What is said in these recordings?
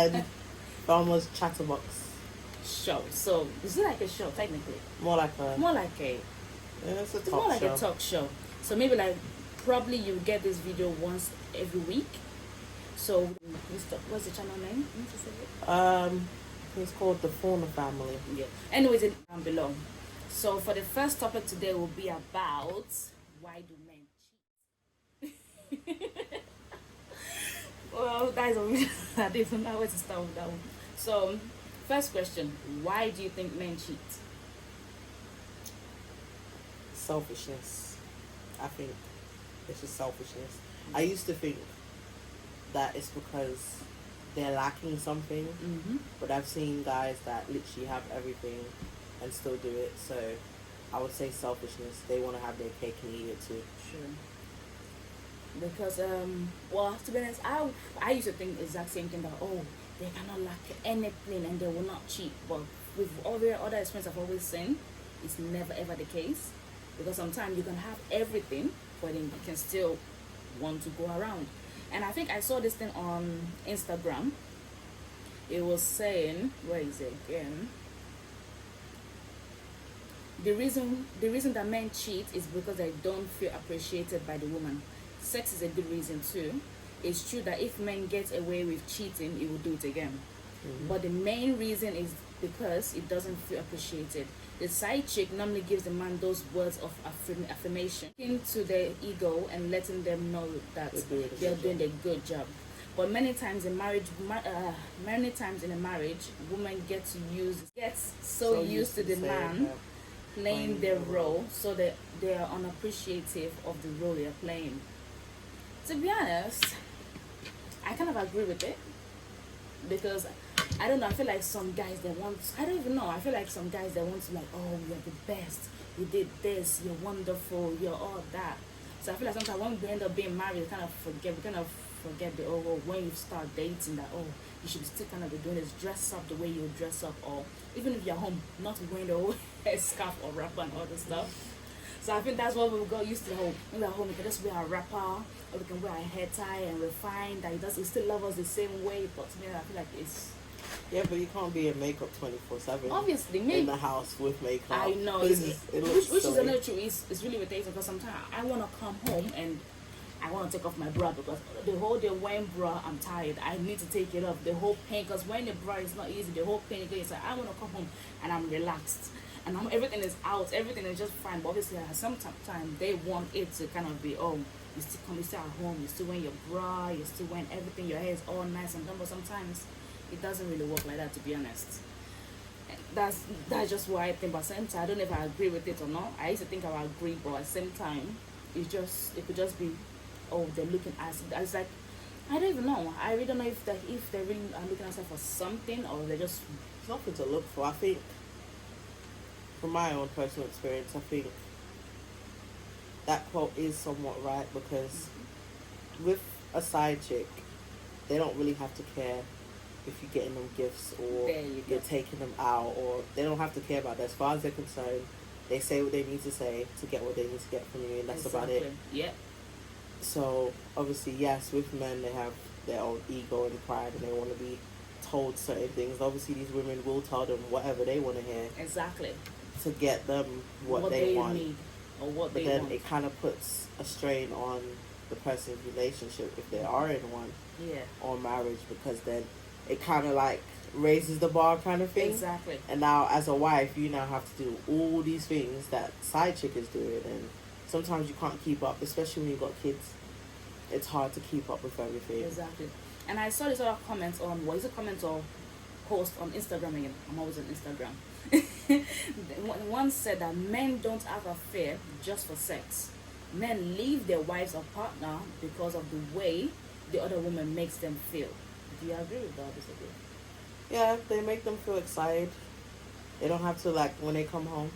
and Farmer's Chatterbox. Show. So is it like a show technically? More like a. Yeah, it's a It's talk more like show. a talk show. So maybe like probably you get this video once every week. So what's the channel name? Can you just say it? It's called the FORNAH family. Yeah. Anyways, it down below. So for the first topic today will be about why do men cheat? Well, guys, I don't even know where to start with that one. So, first question: why do you think men cheat? Selfishness. I think it's just selfishness. I used to think that it's because they're lacking something, but I've seen guys that literally have everything and still do it. So I would say selfishness. They want to have their cake and eat it too. Sure. Because well, to be honest, I used to think the exact same thing, that they cannot lack anything and they will not cheat. But with all the other experience I've always seen, it's never ever the case. Because sometimes you can have everything, but then you can still want to go around. And I think I saw this thing on Instagram. It was saying, where is it again? The reason that men cheat is because they don't feel appreciated by the woman. Sex is a good reason too. It's true that if men get away with cheating, he will do it again. But the main reason is because it doesn't feel appreciated. The side chick normally gives the man those words of affirmation into their ego and letting them know that they're doing a good job. But many times in marriage, women get so used to the man playing their role, so that they are unappreciative of the role they're playing. To be honest, I kind of agree with it, because I don't know, I feel like some guys they want, I don't even know, I feel like some guys they want to, like, oh, you're the best, you did this, you're wonderful, you're all that. So I feel like sometimes when we end up being married, we kind of forget the when you start dating, that you should still kind of be doing this, dress up the way you dress up, or even if you're home, not wearing the whole scarf or wrapper and all this stuff. So I think that's what we got used to. When we're at home, we can just wear a wrapper, or we can wear a hair tie, and we're fine. That he still love us the same way. But to me, I feel like it's... Yeah, but you can't be in makeup 24/7. Obviously, me in the house with makeup. I know, which is another truth. It's really irritating, because sometimes I want to come home and I want to take off my bra, because the whole day wearing bra, I'm tired. I need to take it off. The whole pain, because wearing the bra is not easy. The whole pain is like, I want to come home and I'm relaxed. And everything is out, everything is just fine. But obviously, sometimes they want it to kind of be, you still at home, you're still wearing your bra, you're still wearing everything, your hair is all nice and done. But sometimes it doesn't really work like that, to be honest. That's just what I think. But at the same time, I don't know if I agree with it or not. I used to think I would agree, but at the same time, it could just be, they're looking at it. I was like, I don't even know. I really don't know if they really are looking outside for something, or they're just... There's nothing to look for. I think, from my own personal experience, I think that quote is somewhat right, because with a side chick, they don't really have to care if you're getting them gifts, or you're taking them out, or they don't have to care about that. As far as they're concerned, they say what they need to say to get what they need to get from you, and that's about it. Yeah. So obviously, yes, with men, they have their own ego and pride, and they want to be told certain things. Obviously, these women will tell them whatever they want to hear. Exactly. To get them what they want. Need, or what but they then want. it kind of puts a strain on the person's relationship, if they are in one. Yeah. Or marriage, because then it kind of like raises the bar kind of thing. Exactly. And now as a wife, you now have to do all these things that side chick is doing, and sometimes you can't keep up, especially when you've got kids. It's hard to keep up with everything. Exactly. And I saw this other comment on, what is it, comment or post on Instagram again? I'm always on Instagram. One said that men don't have a fear just for sex. Men leave their wives or partner because of the way the other woman makes them feel. Do you agree with that or disagree? Yeah, they make them feel excited. They don't have to, like, when they come home.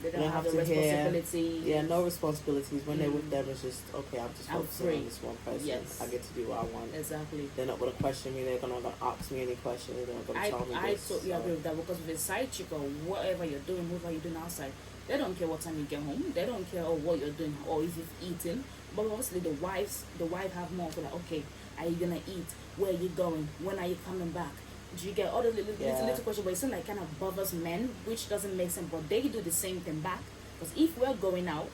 They don't have the responsibilities. Yeah, no responsibilities. When they're with them, it's just, okay, I'm just focusing on this one person. Yes. I get to do what I want. Exactly. They're not going to question me. They're not going to ask me any questions. They're not going to tell me this. I totally agree with that, because with a side chick or whatever you're doing, whatever you're doing outside, they don't care what time you get home. They don't care what you're doing or if you've eaten. But obviously the wife have more to, like, okay, are you going to eat? where are you going? When are you coming back? Do you get all the little questions? But it seems like kind of bothers men, which doesn't make sense. But they do the same thing back. Because if we're going out,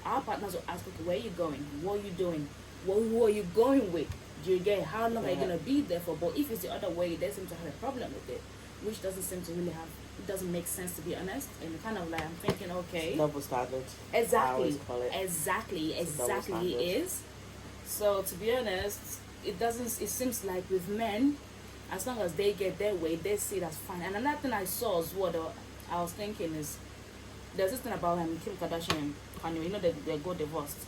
our partners will ask, okay, where are you going? What are you doing? Who are you going with? Do you get how long are you gonna be there for? But if it's the other way, they seem to have a problem with it, which doesn't seem to really have. It doesn't make sense, to be honest. And kind of like I'm thinking, okay, it's double standard. Exactly, exactly it is. So to be honest, it doesn't. It seems like with men, as long as they get their way, they see that's fine. And another thing I saw is what I was thinking is there's this thing about Kim Kardashian and Kanye. You know they got divorced.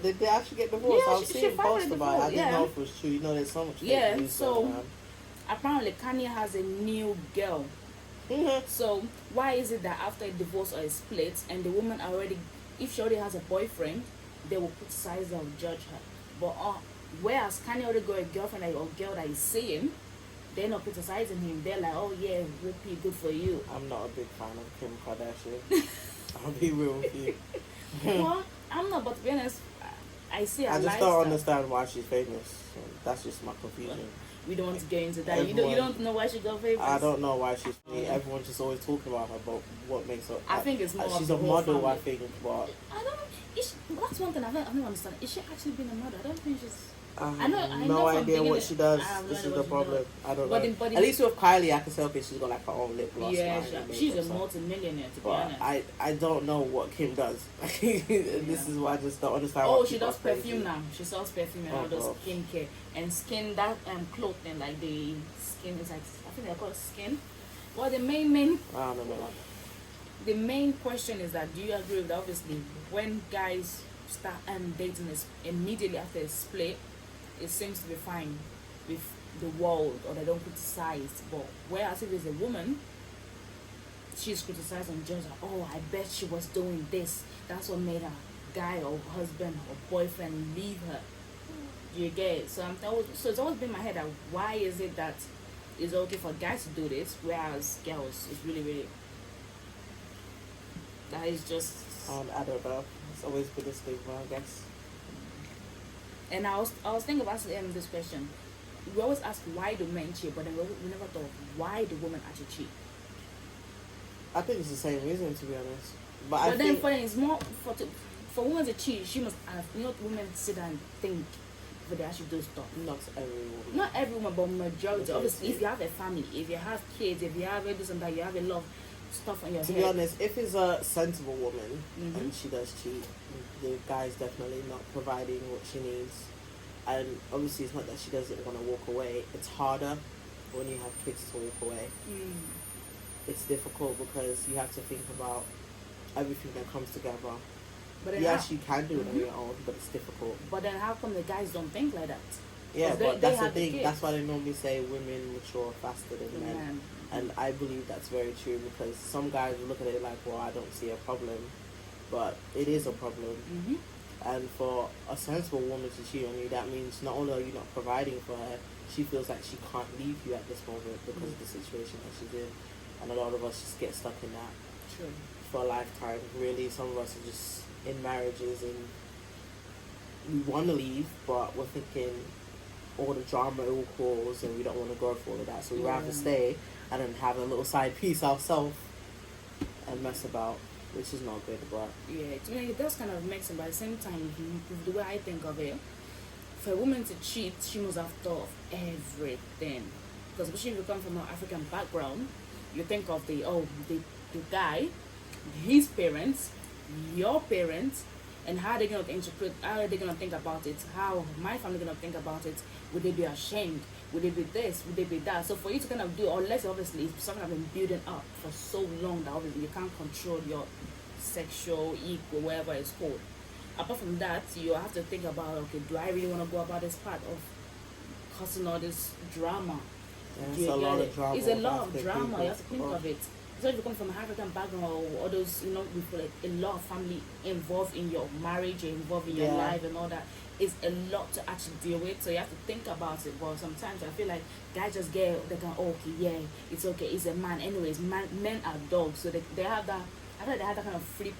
Did they actually get divorced? Yeah, I was seeing posts about it. I didn't know if it was true. You know, there's so much fake news going on. Apparently Kanye has a new girl. Mm-hmm. So why is it that after a divorce or a split, and the woman already, if she already has a boyfriend, they will criticize her or judge her? But whereas Kanye already got a girlfriend or girl that is seeing, they're not criticizing him. They're like, oh yeah, whoopee, good for you. I'm not a big fan of Kim Kardashian. I'll be real with you. Well, I'm not, but to be honest, I see. I just don't understand why she's famous. So that's just my confusion. We don't want to get into that. You don't know why she got famous. I don't know why she's. Everyone's just always talking about her, but what makes her? I think it's more. She's a model, family. I think, but I don't know. That's one thing I don't understand. Is she actually being a model? I don't think she's. I have no idea what she does. This is the problem. I don't know. At least with Kylie, I can say, okay, she's got like her own lip gloss. Yeah, she's a multi-millionaire, to be honest. I don't know what Kim does. This is why I just don't understand. Oh, she does perfume now. She sells perfume and all those skincare and skin that clothing, like the skin is like, I think they call it skin. Well, the main. I don't know. The main question is that, do you agree with that? Obviously, when guys start dating immediately after a split, it seems to be fine with the world, or they don't criticize. But whereas if it's a woman, she's criticized and judged. Oh, I bet she was doing this. That's what made her guy or husband or boyfriend leave her. You get it? So it's always been in my head that why is it that it's okay for guys to do this, whereas girls it's really that is just. I don't know. It's always been a stigma, I guess. And I was thinking about this question. We always ask why do men cheat, but then we never thought why do women actually cheat. I think it's the same reason, to be honest. But then for it's more for women to cheat. She must women sit down and think before they actually do stuff. Not every woman. Not every woman, but majority. Obviously, if you have a family, if you have kids, if you have this and that, you have a lot of stuff on your head. To be honest, if it's a sensible woman and she does cheat, the guy's definitely not providing what she needs. And obviously it's not that she doesn't want to walk away. It's harder when you have kids to walk away. It's difficult because you have to think about everything that comes together. But yes, you can do it on your own, but it's difficult. But then how come the guys don't think like that? Yeah, but that's the thing. That's why they normally say women mature faster than men. And I believe that's very true, because some guys will look at it like, well, I don't see a problem. But it is a problem. And for a sensible woman to cheat on you, that means not only are you not providing for her, she feels like she can't leave you at this moment because of the situation that she's in. And a lot of us just get stuck in that for a lifetime. Really, some of us are just in marriages and we want to leave, but we're thinking all the drama it will cause and we don't want to go through all of that. So we'd rather stay and then have a little side piece ourselves and mess about, which is not good. But yeah, to me it does kind of make sense, but at the same time, the way I think of it, for a woman to cheat, she must have thought of everything. Because especially if you come from an African background, you think of the guy, his parents, your parents, and how they're gonna interpret, how are they gonna think about it, how my family gonna think about it. Would they be ashamed? Would they be this? Would they be that? So for you to kind of do, unless obviously it's something I've been building up for so long that obviously you can't control your sexual ego, whatever it's called. Apart from that, you have to think about, okay, do I really want to go about this part of causing all this drama? It's a lot of drama. It's a lot of drama. You have to think of it. So if you come from an African background or those, with like a lot of family involved in your marriage, or involved in your life and all that, it's a lot to actually deal with. So you have to think about it. But sometimes I feel like guys just they go, okay, yeah, it's okay, it's a man. Anyways, men are dogs, so they have that. I thought they have that kind of free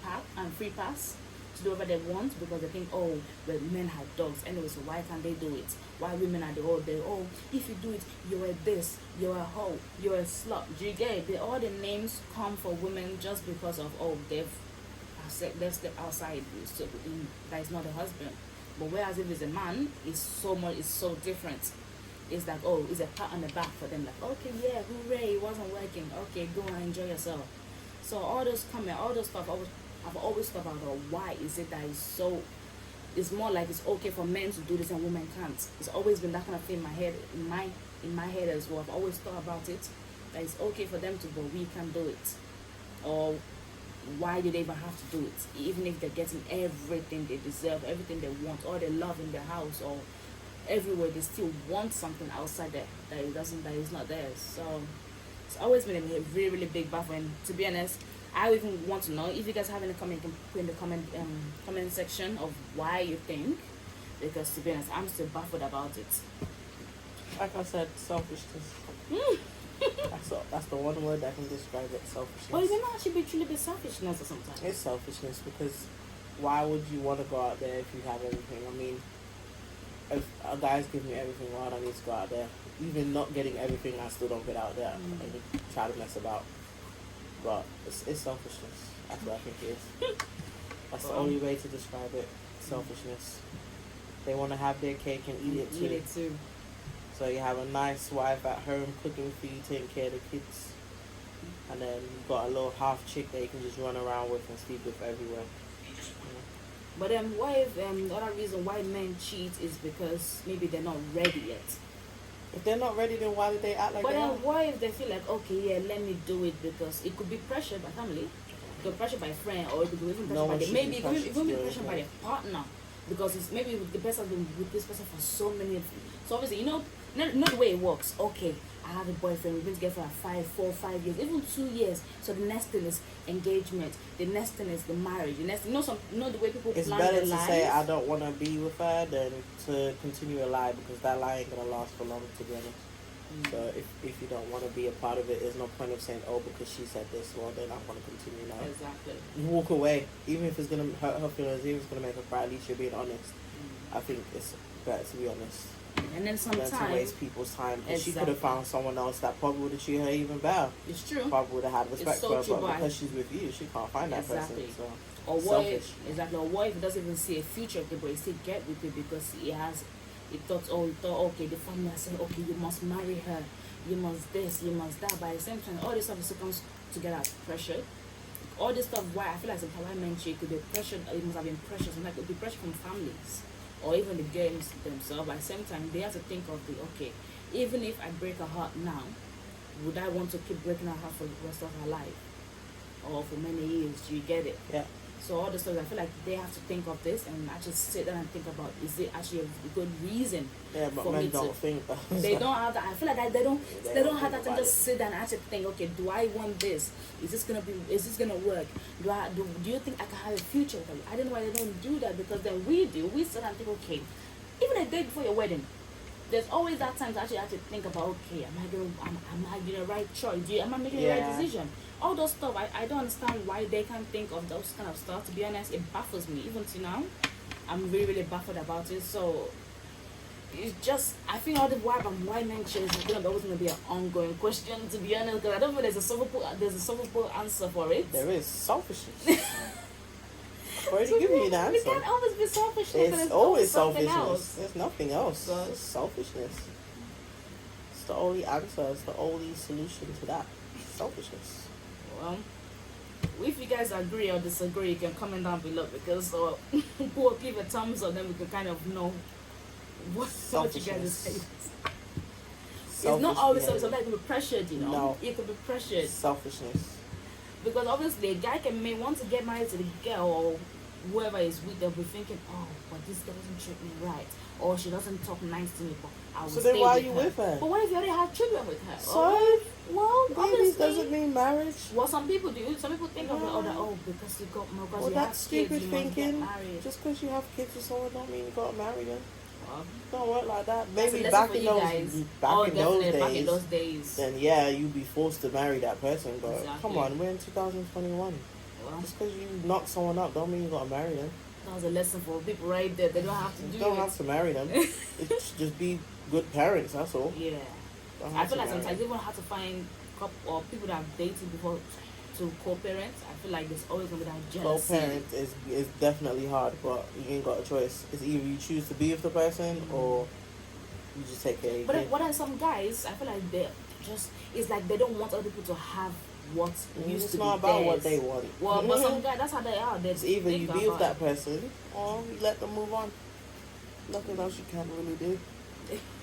pass to do whatever they want because they think, oh, well, men have dogs anyway, so why can't they do it? Why women are the old day? Oh, if you do it, you're a this, you're a hoe, you're a slut. Do you get it? All the names come for women just because of, oh, they've stepped outside, so that is not a husband. But whereas if it's a man, it's so different. It's like, oh, it's a pat on the back for them, like, okay, yeah, hooray, it wasn't working, okay, go and enjoy yourself. So all those comments, all those stuff, I've always thought about, oh, why is it that it's more like it's okay for men to do this and women can't. It's always been that kind of thing in my head, in my head as well. I've always thought about it, that it's okay for them to, but we can't do it. Or why do they even have to do it? Even if they're getting everything they deserve, everything they want, all they love in their house or everywhere, they still want something outside that is not theirs. So it's always been a really, really big battle. And to be honest, I even want to know if you guys have any comment, you can put in the comment section of why you think, because to be honest, I'm still baffled about it. Like I said, selfishness. That's the one word that can describe it, selfishness. But it may not actually be truly be selfishness or sometimes. It's selfishness because why would you want to go out there if you have everything? I mean, if a guy's giving me everything, why do I need to go out there? Even not getting everything, I still don't get out there and try to mess about. But it's selfishness. That's what I think it is. That's the only way to describe it. Selfishness. They want to have their cake and eat it too. So you have a nice wife at home cooking for you, taking care of the kids, and then you've got a little half chick that you can just run around with and sleep with everywhere. But what if the other reason why men cheat is because maybe they're not ready yet? If they're not ready, then why do they act like that? But then what if they feel like, okay, yeah, let me do it, because it could be pressure by family, it could be pressure by friend, or it could be even pressure by maybe it could be pressure by their partner, because it's maybe the person has been with this person for so many. So obviously, you know the way it works. Okay, I have a boyfriend, we've been together for 5 years, even 2 years. So the next thing is engagement. The next thing is the marriage. The next, the way people it's plan better their to lives. say I don't want to be with her than to continue a lie, because that lie ain't gonna last for long, to be honest. So if you don't want to be a part of it, there's no point of saying, oh, because she said this, well then I'm gonna continue now. Exactly. You walk away, even if it's gonna hurt her feelings, even if it's gonna make her cry. At least you're being honest. I think it's better to be honest. And then sometimes than to waste people's time. Exactly. She could have found someone else that probably would have treated her even better. It's true. Probably would have had respect so for her, but true, because she's with you, she can't find that person. So or what selfish. Or what if he doesn't even see a future with it, but he still get with it because he thought, okay, the family are saying, okay, you must marry her, you must this, you must that. But at the same time, all this stuff still comes together as pressure. All this stuff, why I feel like sometimes I mentioned it could be pressure, it must have been pressure, sometimes it could be pressure from families or even the girls themselves. At the same time, they have to think of okay, even if I break her heart now, would I want to keep breaking her heart for the rest of her life or for many years? Do you get it? Yeah. So all the stuff, I feel like they have to think of this and actually sit down and think about, is it actually a good reason? Yeah, but men don't think that. They don't have that. I feel like they don't have that to just sit down and actually think, okay, do I want this? Is this gonna work? Do you think I can have a future with them? I don't know why they don't do that, because then we sit down and think, okay, even a day before your wedding, there's always that time to actually have to think about, okay, am I doing the right choice? Am I making the right decision? All those stuff, I don't understand why they can't think of those kind of stuff. To be honest, it baffles me. Even to now, I'm really, really baffled about it. So it's just, I think all the why men change is always going to be an ongoing question, to be honest, because I don't think there's a solvable answer for it. There is selfishness. Where do you give me the answer? We can't always be selfish. It's always selfishness. There's nothing else. It's selfishness. It's the only answer. It's the only solution to that. Selfishness. Well, if you guys agree or disagree, you can comment down below, because we'll give a thumbs up, then we can kind of know what you guys are saying. It's not always something that can be pressured, you know. No. It could be pressured. Selfishness. Because obviously a guy may want to get married to the girl or whoever is with them, be thinking, oh, but this girl doesn't treat me right, or she doesn't talk nice to me, but I will stay with her. So then why are you with her? But what if you already have children with her? So, well, babies doesn't mean marriage. Well, some people do. Some people think of it, because you have kids, you must get married. Just because you have kids with someone don't mean you got to marry them. Don't work like that. Maybe back in those days, then yeah, you'd be forced to marry that person. But come on, we're in 2021. Just because you knock someone up don't mean you got to marry them. That was a lesson for people right there. They don't have to do You don't it. have to marry them. It's just be good parents, that's all. Yeah. I feel like sometimes even have to find couple or people that have dated before to co-parents. I feel like there's always gonna be that jealousy. Co-parent is definitely hard, but you ain't got a choice. It's either you choose to be with the person or you just take care of your But kid. what are some guys? I feel like they just it's like they don't want other people to have what used It's to not be about theirs. what they want. Well, but some guys, that's how they are. They It's either you think be with about that person or you let them move on. Nothing else you can really do.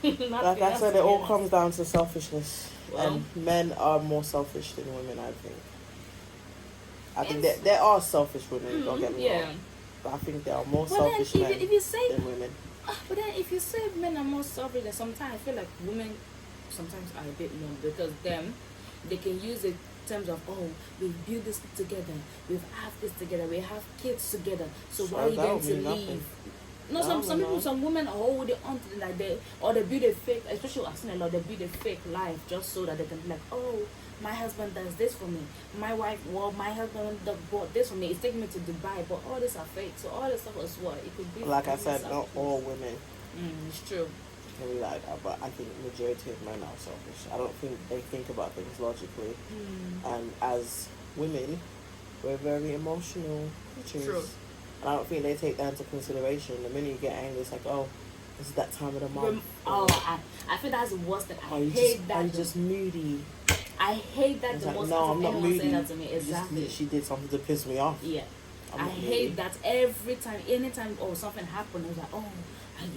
it. Like I said, it all comes down to selfishness. Well, And men are more selfish than women, I think. I think there are selfish women, don't get me wrong. But I think there are more selfish men if you say, than women. but then if you say men are more selfish, then sometimes I feel like women sometimes are a bit more because they can use it in terms of we've built this together, we've had this together, we have kids together. So why are you going to leave? No, some people, some women hold it on to like they build a fake, especially I've seen a lot, they build a fake life just so that they can be like, oh, my husband does this for me, my wife, well, my husband bought this for me, it's taking me to Dubai, but all this are fake. So all this stuff is what it could be. Like I said, not all women it's true. can be like that, but I think the majority of men are selfish. I don't think they think about things logically. And as women, we're very emotional creatures. True. And I don't think they take that into consideration. The minute you get angry, it's like, oh, this is that time of the month. I feel that's the worst thing. I hate just, that. Are you just moody? I hate that It's the like, most. no, I'm not moody. Saying that to me. Exactly. She did something to piss me off. Yeah. I hate moody. that every time, anytime, something happened, it's like,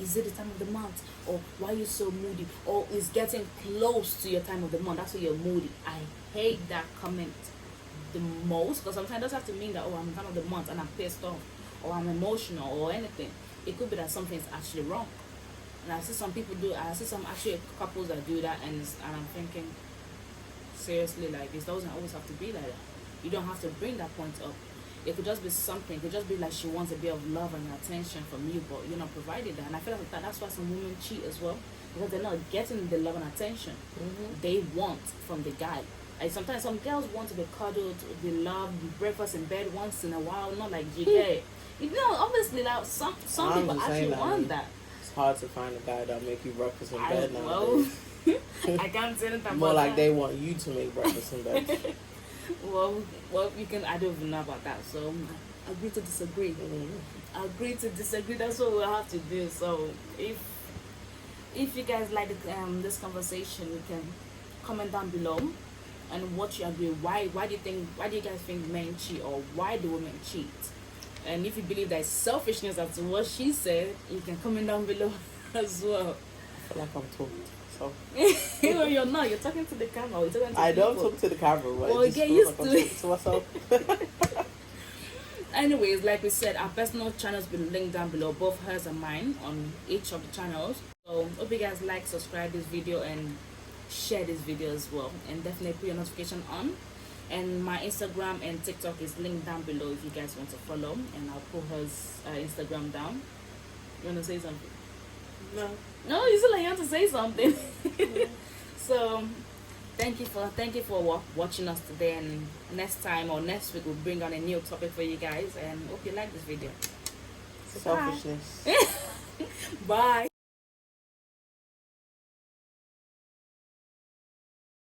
is it the time of the month? Or why are you so moody? Or it's getting close to your time of the month, that's why you're moody. I hate that comment the most, because sometimes it doesn't have to mean that, I'm the time of the month and I'm pissed off, or I'm emotional, or anything. It could be that something's actually wrong. And I see some people I see some actually couples that do that, and I'm thinking, seriously, like, this doesn't always have to be like that. You don't have to bring that point up. It could just be something. It could just be like she wants a bit of love and attention from you, but you're not providing that. And I feel like that's why some women cheat as well, because they're not getting the love and attention they want from the guy. Like sometimes some girls want to be cuddled, be loved, breakfast in bed once in a while, not like you get. Obviously, like some people actually want that. It's hard to find a guy that'll make you breakfast in bed nowadays. I can't say anything. More like they want you to make breakfast in bed. well, you can. I don't even know about that. So agree to disagree. Agree to disagree. That's what we'll have to do. So if you guys like this conversation, you can comment down below and what you agree. Why do you guys think men cheat, or why do women cheat? And if you believe that it's selfishness, as to what she said, you can comment down below as well. I feel like I'm talking to myself. No, you're not. You're talking to the camera. You're talking to I people. don't talk to the camera, but Well, it just get feels used like to I'm it. talking to myself. Anyways, like we said, our personal channels will be linked down below, both hers and mine, on each of the channels. So hope you guys like, subscribe this video, and share this video as well, and definitely put your notification on. And my Instagram and TikTok is linked down below if you guys want to follow, and I'll put hers Instagram down. You want to say something? No, you still like you want to say something. So thank you for watching us today, and next time or next week we'll bring on a new topic for you guys, and hope you like this video. Selfishness. Bye.